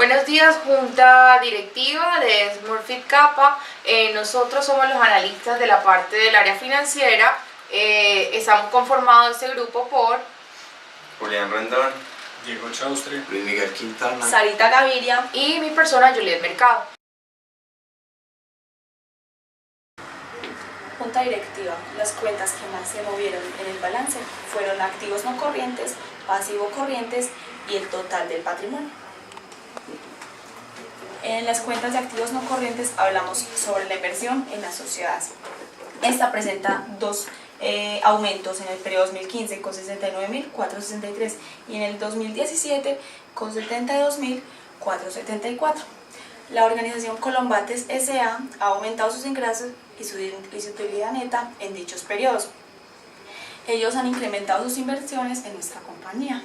Buenos días, Junta Directiva de Smurfit Kappa. Nosotros somos los analistas de la parte del área financiera. Estamos conformados este grupo por Julián Rendón, Diego Chaustre, Luis Miguel Quintana, Sarita Gaviria y mi persona, Juliet Mercado. Junta Directiva. Las cuentas que más se movieron en el balance fueron activos no corrientes, pasivos corrientes y el total del patrimonio. En las cuentas de activos no corrientes hablamos sobre la inversión en las sociedades. Esta presenta dos aumentos en el periodo 2015 con 69.463 y en el 2017 con 72.474. La organización Colombates S.A. ha aumentado sus ingresos y su utilidad neta en dichos periodos. Ellos han incrementado sus inversiones en nuestra compañía.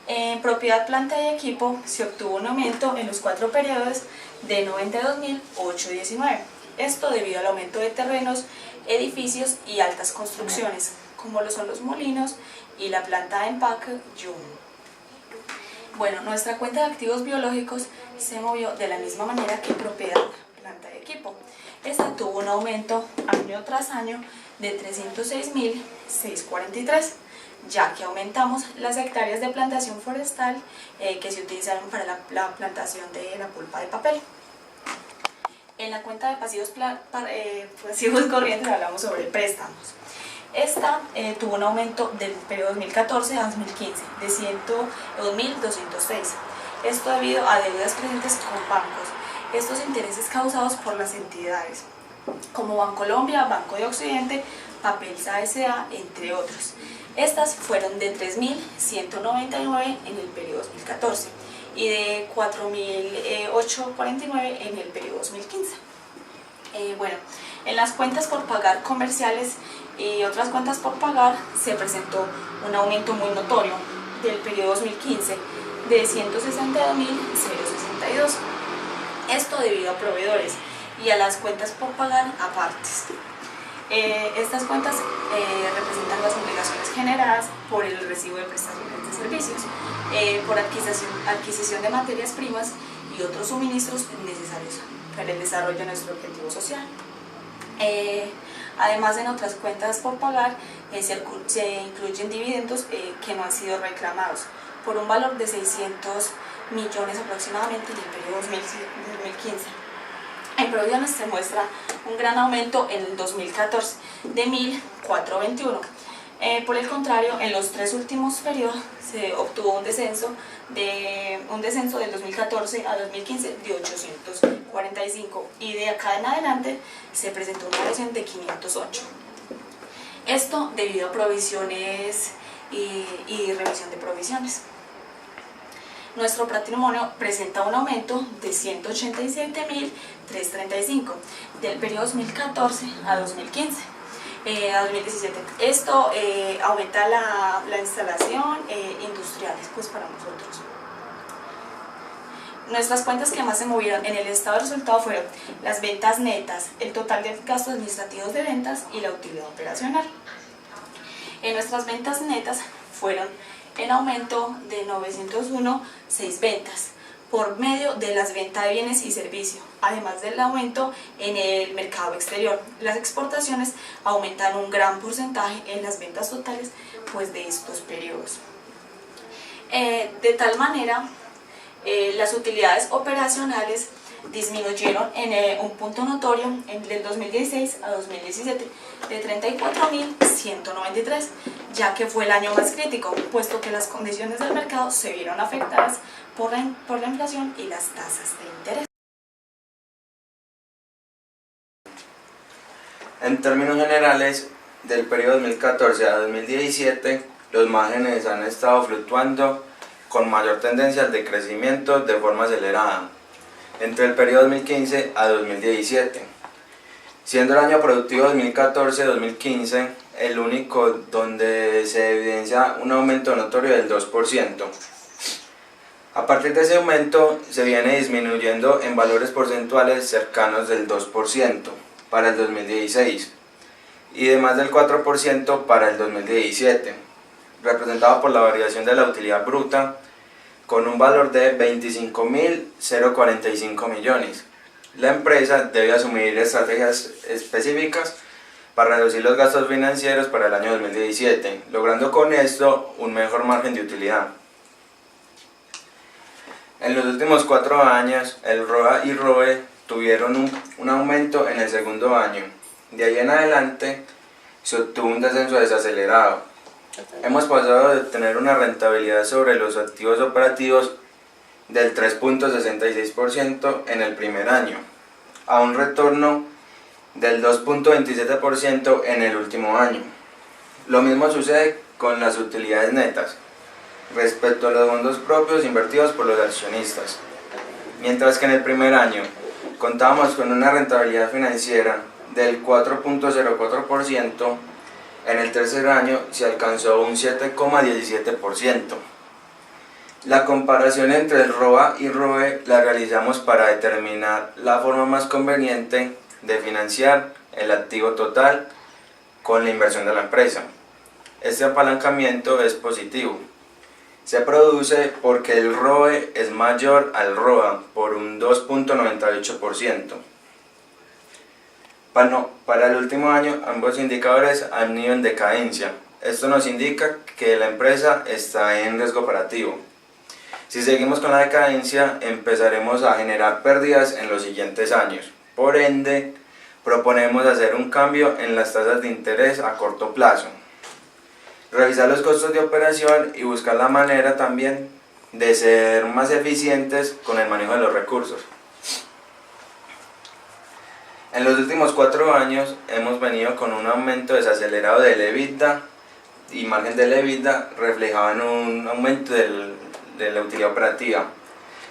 En propiedad, planta y equipo se obtuvo un aumento en los 4 periodos de 92.819. Esto debido al aumento de terrenos, edificios y altas construcciones, como lo son los molinos y la planta de empaque Yum. Bueno, nuestra cuenta de activos biológicos se movió de la misma manera que propiedad, planta y equipo. Esta tuvo un aumento año tras año de 306.643, ya que aumentamos las hectáreas de plantación forestal que se utilizaron para la plantación de la pulpa de papel. En la cuenta de pasivos corrientes hablamos sobre préstamos. Esta tuvo un aumento del periodo 2014 a 2015 de 102.206. Esto debido a deudas presentes con bancos. Estos intereses causados por las entidades como Bancolombia, Banco de Occidente, Papelsa S.A., entre otros. Estas fueron de 3.199 en el periodo 2014 y de 4.849 en el periodo 2015. Bueno, en las cuentas por pagar comerciales y otras cuentas por pagar se presentó un aumento muy notorio del periodo 2015 de 162.062. Esto debido a proveedores y a las cuentas por pagar apartes. Estas cuentas representan las obligaciones generadas por el recibo de prestaciones de servicios, por adquisición de materias primas y otros suministros necesarios para el desarrollo de nuestro objetivo social. Además, en otras cuentas por pagar se incluyen dividendos que no han sido reclamados por un valor de 600 millones aproximadamente en el periodo 2015. En provisiones se muestra un gran aumento en el 2014 de 1.421. Por el contrario, en los 3 últimos periodos se obtuvo un descenso del 2014 a 2015 de 845 y de acá en adelante se presentó una variación de 508. Esto debido a provisiones y revisión de provisiones. Nuestro patrimonio presenta un aumento de 187.335 del periodo 2014 a 2015. A 2017. Esto aumenta la instalación industriales pues para nosotros. Nuestras cuentas que más se movieron en el estado de resultado fueron las ventas netas, el total de gastos administrativos de ventas y la utilidad operacional. En nuestras ventas netas fueron en aumento de 901.6 ventas por medio de las ventas de bienes y servicios, además del aumento en el mercado exterior. Las exportaciones aumentan un gran porcentaje en las ventas totales pues, de estos periodos. De tal manera, las utilidades operacionales disminuyeron en un punto notorio del 2016 a 2017 de 34.193, ya que fue el año más crítico, puesto que las condiciones del mercado se vieron afectadas por la inflación y las tasas de interés. En términos generales, del periodo 2014 a 2017, los márgenes han estado fluctuando con mayor tendencia al decrecimiento de forma acelerada entre el periodo 2015 a 2017, siendo el año productivo 2014-2015 el único donde se evidencia un aumento notorio del 2%. A partir de ese aumento se viene disminuyendo en valores porcentuales cercanos del 2% para el 2016 y de más del 4% para el 2017, representado por la variación de la utilidad bruta con un valor de 25.045 millones. La empresa debe asumir estrategias específicas para reducir los gastos financieros para el año 2017, logrando con esto un mejor margen de utilidad. En los últimos 4 años, el ROA y ROE tuvieron un aumento en el segundo año. De ahí en adelante, se obtuvo un descenso desacelerado. Hemos pasado de tener una rentabilidad sobre los activos operativos del 3.66% en el primer año, a un retorno del 2.27% en el último año. Lo mismo sucede con las utilidades netas respecto a los fondos propios invertidos por los accionistas. Mientras que en el primer año contábamos con una rentabilidad financiera del 4.04%, en el tercer año se alcanzó un 7,17%. La comparación entre el ROA y ROE la realizamos para determinar la forma más conveniente de financiar el activo total con la inversión de la empresa. Este apalancamiento es positivo. Se produce porque el ROE es mayor al ROA por un 2.98%. Para el último año, ambos indicadores han ido en decadencia. Esto nos indica que la empresa está en riesgo operativo. Si seguimos con la decadencia, empezaremos a generar pérdidas en los siguientes años. Por ende, proponemos hacer un cambio en las tasas de interés a corto plazo, revisar los costos de operación y buscar la manera también de ser más eficientes con el manejo de los recursos. En los últimos 4 años hemos venido con un aumento desacelerado del EBITDA y margen del EBITDA reflejado en un aumento de la utilidad operativa,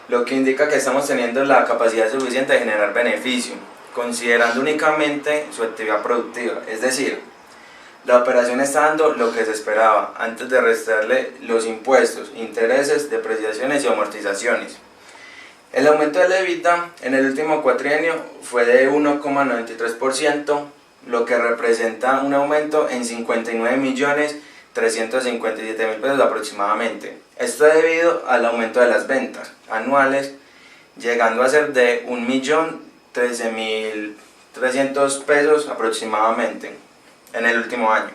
lo que indica que estamos teniendo la capacidad suficiente de generar beneficio, considerando únicamente su actividad productiva, es decir, la operación está dando lo que se esperaba antes de restarle los impuestos, intereses, depreciaciones y amortizaciones. El aumento del EBITDA en el último cuatrienio fue de 1,93%, lo que representa un aumento en 59.357.000 pesos aproximadamente. Esto debido al aumento de las ventas anuales, llegando a ser de 1.013.300 pesos aproximadamente en el último año.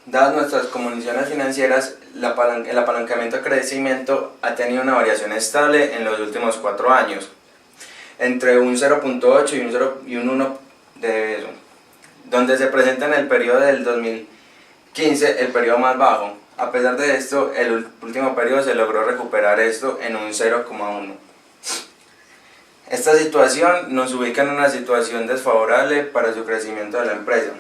Dadas nuestras condiciones financieras, el apalancamiento de crecimiento ha tenido una variación estable en los últimos 4 años, entre un 0.8 y un 1 de eso, donde se presenta en el periodo del 2015 el periodo más bajo. A pesar de esto, el último periodo se logró recuperar esto en un 0,1. Esta situación nos ubica en una situación desfavorable para su crecimiento de la empresa.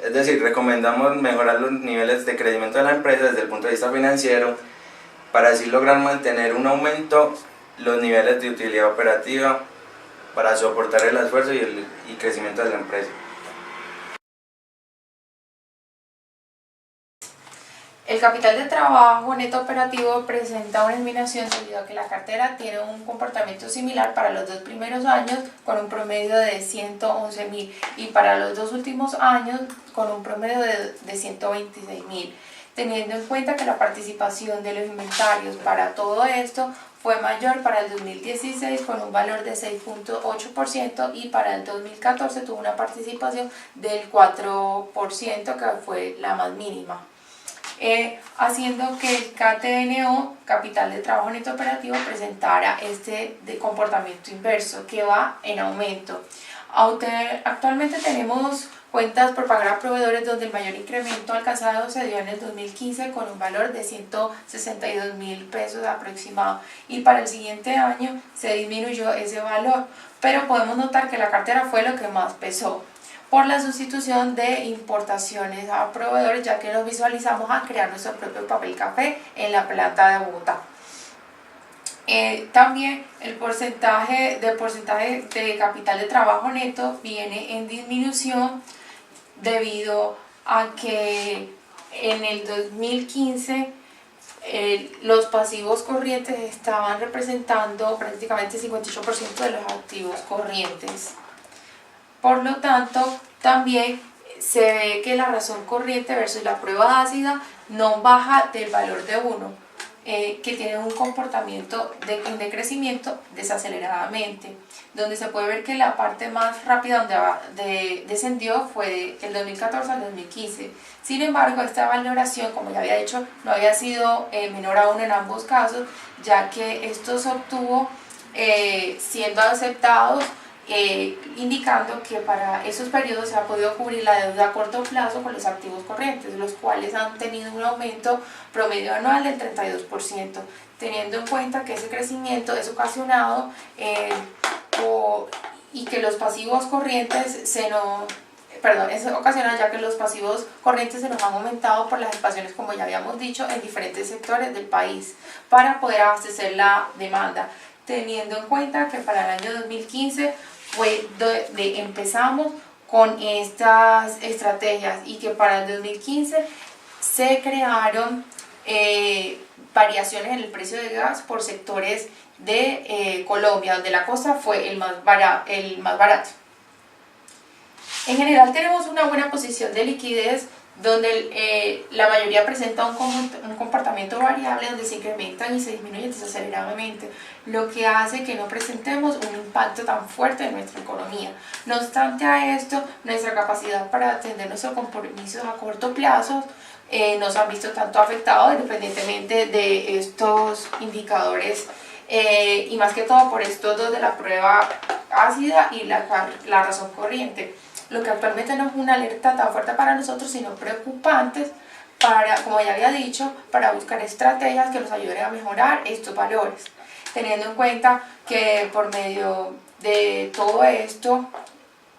Es decir, recomendamos mejorar los niveles de crecimiento de la empresa desde el punto de vista financiero para así lograr mantener un aumento los niveles de utilidad operativa para soportar el esfuerzo y crecimiento de la empresa. El capital de trabajo neto operativo presenta una eliminación debido a que la cartera tiene un comportamiento similar para los 2 primeros años con un promedio de 111.000 y para los 2 últimos años con un promedio de 126.000, teniendo en cuenta que la participación de los inventarios para todo esto fue mayor para el 2016 con un valor de 6.8% y para el 2014 tuvo una participación del 4% que fue la más mínima. Haciendo que el KTNO, capital de trabajo neto operativo, presentara este de comportamiento inverso que va en aumento. Actualmente tenemos cuentas por pagar a proveedores donde el mayor incremento alcanzado se dio en el 2015 con un valor de 162.000 pesos aproximado y para el siguiente año se disminuyó ese valor, pero podemos notar que la cartera fue lo que más pesó por la sustitución de importaciones a proveedores, ya que nos visualizamos a crear nuestro propio papel café en la planta de Bogotá. También el porcentaje de capital de trabajo neto viene en disminución debido a que en el 2015 los pasivos corrientes estaban representando prácticamente el 58% de los activos corrientes. Por lo tanto, también se ve que la razón corriente versus la prueba ácida no baja del valor de 1, que tiene un comportamiento en decrecimiento desaceleradamente, donde se puede ver que la parte más rápida donde descendió fue del 2014 al 2015. Sin embargo, esta valoración, como ya había dicho, no había sido menor a 1 en ambos casos, ya que esto se obtuvo siendo aceptados, indicando que para esos periodos se ha podido cubrir la deuda a corto plazo con los activos corrientes, los cuales han tenido un aumento promedio anual del 32%, teniendo en cuenta que ese crecimiento es ocasionado y que los pasivos corrientes es ocasional ya que los pasivos corrientes se nos han aumentado por las expansiones, como ya habíamos dicho, en diferentes sectores del país para poder abastecer la demanda, teniendo en cuenta que para el año 2015 fue empezamos con estas estrategias y que para el 2015 se crearon variaciones en el precio de gas por sectores de Colombia, donde la costa fue el más barato. En general tenemos una buena posición de liquidez, donde la mayoría presenta un comportamiento variable, donde se incrementan y se disminuyen desaceleradamente, lo que hace que no presentemos un impacto tan fuerte en nuestra economía. No obstante a esto, nuestra capacidad para atender nuestros compromisos a corto plazo nos han visto tanto afectados independientemente de estos indicadores, y más que todo por estos dos de la prueba ácida y la razón corriente, lo que actualmente no es una alerta tan fuerte para nosotros, sino preocupantes como ya había dicho, para buscar estrategias que nos ayuden a mejorar estos valores, teniendo en cuenta que por medio de todo esto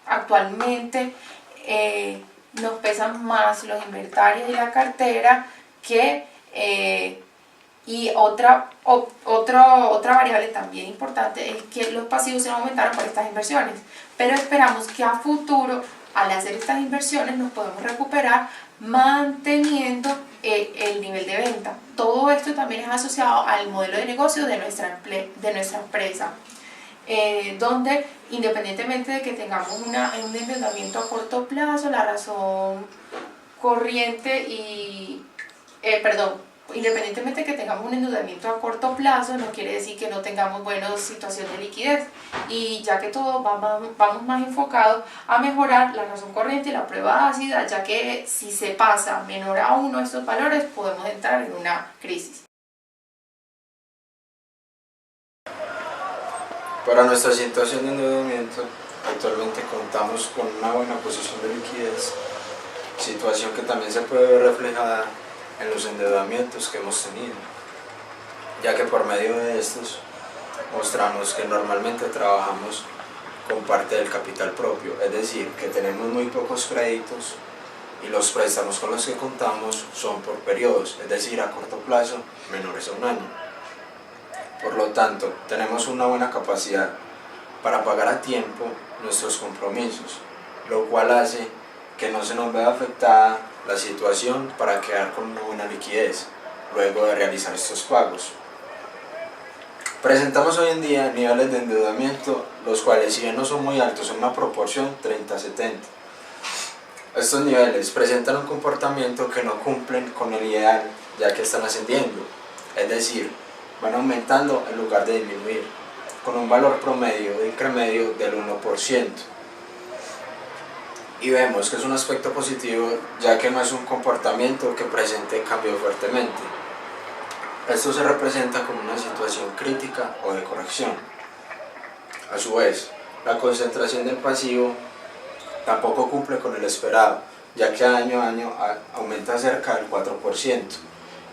actualmente nos pesan más los inventarios y la cartera y otra variable también importante es que los pasivos se aumentaron por estas inversiones, pero esperamos que a futuro, al hacer estas inversiones, nos podemos recuperar manteniendo el nivel de venta. Todo esto también es asociado al modelo de negocio de nuestra empresa, donde independientemente de que tengamos un endeudamiento a corto plazo, la razón corriente independientemente de que tengamos un endeudamiento a corto plazo, no quiere decir que no tengamos buena situación de liquidez, y ya que todos vamos más enfocados a mejorar la razón corriente y la prueba ácida, ya que si se pasa menor a 1 de estos valores podemos entrar en una crisis. Para nuestra situación de endeudamiento, actualmente contamos con una buena posición de liquidez, situación que también se puede ver reflejada en los endeudamientos que hemos tenido, ya que por medio de estos mostramos que normalmente trabajamos con parte del capital propio, es decir, que tenemos muy pocos créditos y los préstamos con los que contamos son por periodos, es decir, a corto plazo, menores a 1 año. Por lo tanto, tenemos una buena capacidad para pagar a tiempo nuestros compromisos, lo cual hace que no se nos vea afectada la situación para quedar con una buena liquidez luego de realizar estos pagos. Presentamos hoy en día niveles de endeudamiento, los cuales, si bien no son muy altos, son una proporción 30-70. Estos niveles presentan un comportamiento que no cumplen con el ideal, ya que están ascendiendo, es decir, van aumentando en lugar de disminuir, con un valor promedio de incremento del 1%. Y vemos que es un aspecto positivo, ya que no es un comportamiento que presente cambio fuertemente. Esto se representa como una situación crítica o de corrección. A su vez, la concentración del pasivo tampoco cumple con el esperado, ya que año a año aumenta cerca del 4%,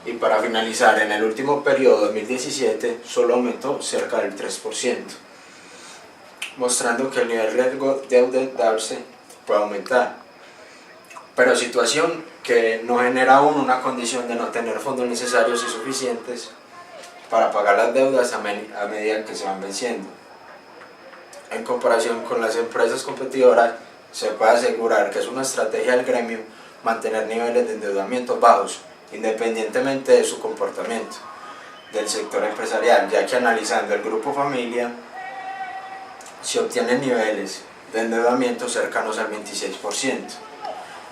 y para finalizar, en el último periodo 2017 solo aumentó cerca del 3%, mostrando que el nivel de riesgo de endeudarse puede aumentar, pero situación que no genera aún una condición de no tener fondos necesarios y suficientes para pagar las deudas a medida que se van venciendo. En comparación con las empresas competidoras, se puede asegurar que es una estrategia del gremio mantener niveles de endeudamiento bajos, independientemente de su comportamiento del sector empresarial, ya que analizando el grupo familia se obtienen niveles de endeudamiento cercanos al 26%,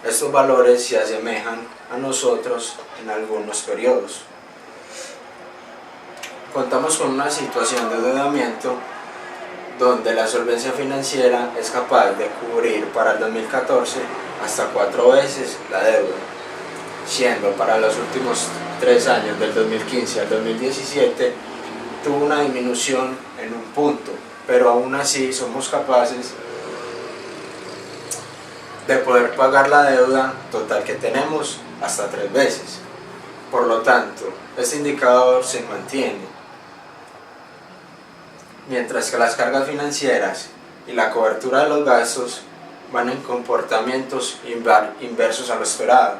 Estos valores se asemejan a nosotros en algunos periodos. Contamos con una situación de endeudamiento donde la solvencia financiera es capaz de cubrir para el 2014 hasta 4 veces la deuda, siendo para los últimos 3 años, del 2015 al 2017, tuvo una disminución en un punto, pero aún así somos capaces de poder pagar la deuda total que tenemos hasta 3 veces. Por lo tanto, este indicador se mantiene, mientras que las cargas financieras y la cobertura de los gastos van en comportamientos inversos a lo esperado,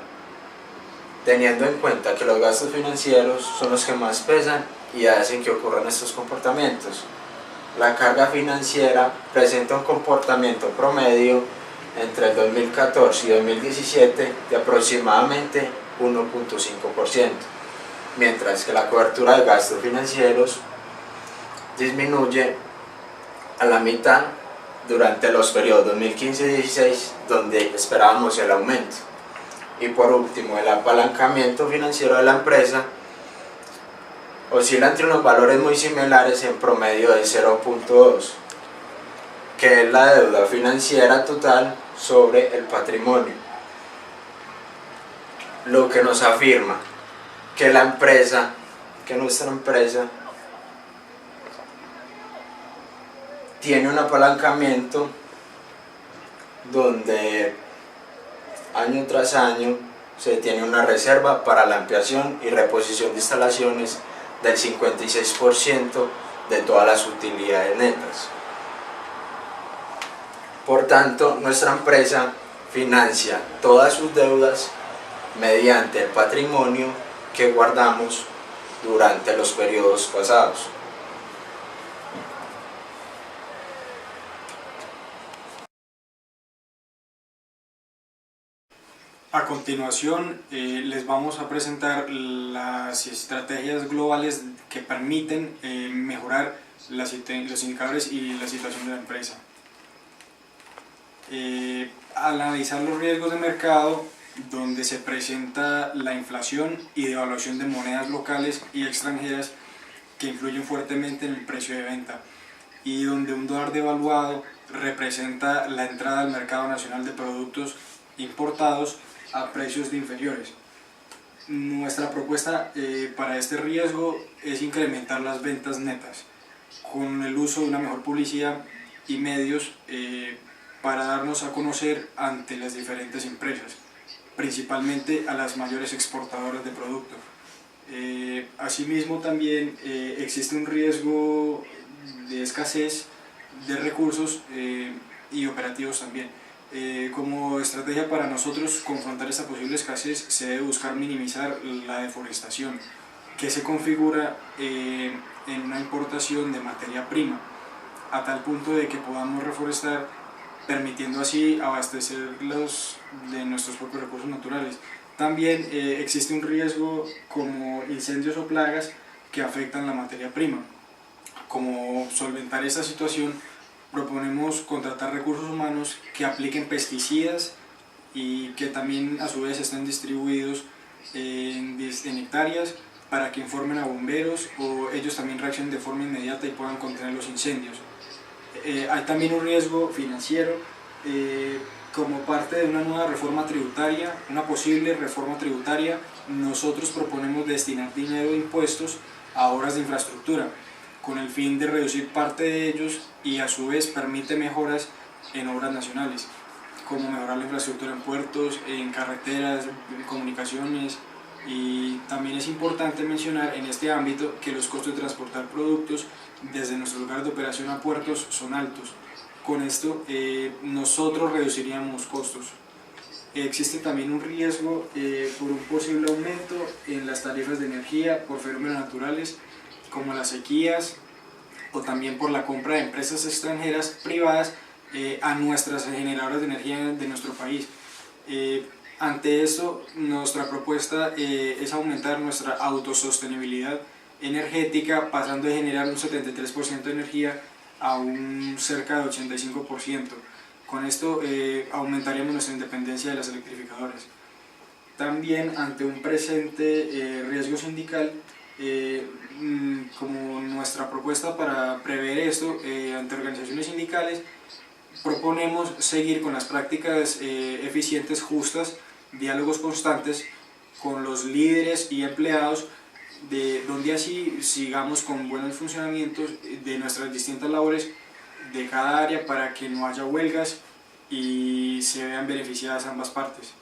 teniendo en cuenta que los gastos financieros son los que más pesan y hacen que ocurran estos comportamientos. La carga financiera presenta un comportamiento promedio entre el 2014 y 2017 de aproximadamente 1.5%, mientras que la cobertura de gastos financieros disminuye a la mitad durante los periodos 2015-16, donde esperábamos el aumento. Y por último, el apalancamiento financiero de la empresa oscila entre unos valores muy similares en promedio de 0.2, que es la deuda financiera total sobre el patrimonio, lo que nos afirma que nuestra empresa tiene un apalancamiento donde año tras año se tiene una reserva para la ampliación y reposición de instalaciones del 56% de todas las utilidades netas. Por tanto, nuestra empresa financia todas sus deudas mediante el patrimonio que guardamos durante los periodos pasados. A continuación, les vamos a presentar las estrategias globales que permiten mejorar los indicadores y la situación de la empresa. Analizar los riesgos de mercado, donde se presenta la inflación y devaluación de monedas locales y extranjeras que influyen fuertemente en el precio de venta, y donde un dólar devaluado representa la entrada al mercado nacional de productos importados a precios de inferiores. Nuestra propuesta para este riesgo es incrementar las ventas netas con el uso de una mejor publicidad y medios para darnos a conocer ante las diferentes empresas, principalmente a las mayores exportadoras de productos. Asimismo, también existe un riesgo de escasez de recursos y operativos también. Como estrategia para nosotros confrontar esta posible escasez, se debe buscar minimizar la deforestación, que se configura en una importación de materia prima, a tal punto de que podamos reforestar, permitiendo así abastecerlos de nuestros propios recursos naturales. También existe un riesgo como incendios o plagas que afectan la materia prima. Como solventar esta situación, proponemos contratar recursos humanos que apliquen pesticidas y que también a su vez estén distribuidos en hectáreas para que informen a bomberos o ellos también reaccionen de forma inmediata y puedan contener los incendios. Hay también un riesgo financiero como parte de una nueva reforma tributaria, una posible reforma tributaria. Nosotros proponemos destinar dinero de impuestos a obras de infraestructura, con el fin de reducir parte de ellos y a su vez permite mejoras en obras nacionales, como mejorar la infraestructura en puertos, en carreteras, en comunicaciones. Y también es importante mencionar en este ámbito que los costos de transportar productos desde nuestro lugar de operación a puertos son altos. Con esto nosotros reduciríamos costos. Existe también un riesgo por un posible aumento en las tarifas de energía por fenómenos naturales como las sequías, o también por la compra de empresas extranjeras privadas a nuestras generadoras de energía de nuestro país. Ante esto, nuestra propuesta es aumentar nuestra autosostenibilidad energética, pasando de generar un 73% de energía a un cerca de 85%. Con esto aumentaríamos nuestra independencia de las electrificadoras. También ante un presente riesgo sindical, como nuestra propuesta para prever esto ante organizaciones sindicales, proponemos seguir con las prácticas eficientes, justas, diálogos constantes con los líderes y empleados, donde así sigamos con buenos funcionamientos de nuestras distintas labores de cada área para que no haya huelgas y se vean beneficiadas ambas partes.